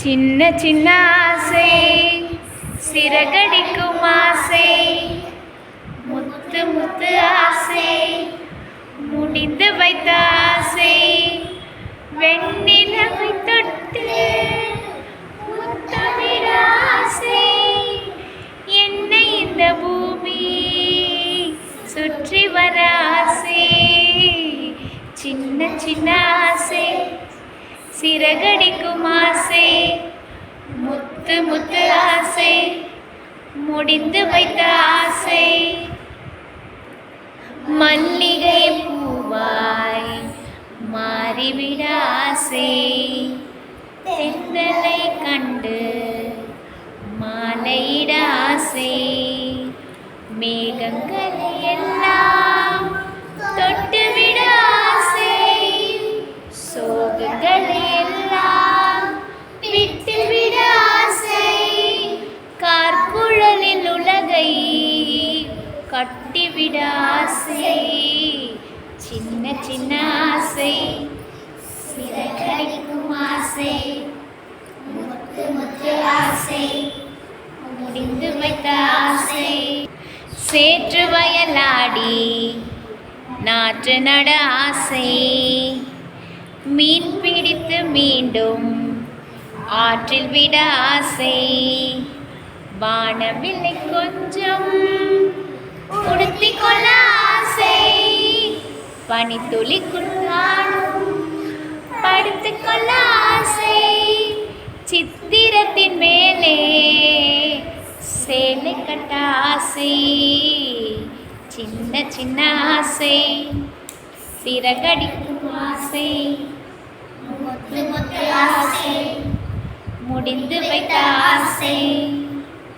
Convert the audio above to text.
சின்ன சின்ன ஆசை சிறகடிக்கும் ஆசை முத்து முத்து ஆசை முடிந்து வைத்த ஆசை வெண்ணிலவை தொட்டு முத்தமிழ ஆசை என்னை இந்த பூமி சுற்றி வர ஆசை சின்ன சின்ன ஆசை சிறகடிக்கும் ஆசை முத்து முத்து ஆசை முடிந்து வைத்த ஆசை மல்லிகை பூவாய் மாறிவிட ஆசை தென்றலை கண்டு மாலையிட ஆசை மேகங்களை எல்லாம் தொட்டுவிட ஆசை சோகங்களை எல்லாம் விட்டுவிட ஆசை கார்குழலில் உலகை கட்டிவிட ஆசை சின்ன சின்ன ஆசை சிறகடிக்கும் ஆசை முத்து முத்து ஆசை முடிந்து வைத்த ஆசை சேற்று வயலாடி நாற்று நட ஆசை மீன் பிடித்து மீண்டும் ஆற்றில் விட ஆசை வானவில்லை கொஞ்சம் உடுத்திக் கொள்ள ஆசை பனித்துளிக்குள் நானும் படுத்துக் கொள்ள ஆசை சித்திரத்தின் மேலே சேலை கட்ட ஆசை சின்ன சின்ன ஆசை சிறகடிக்கும் ஆசை முத்து முத்து ஆசை முடிந்து வைத்த ஆசை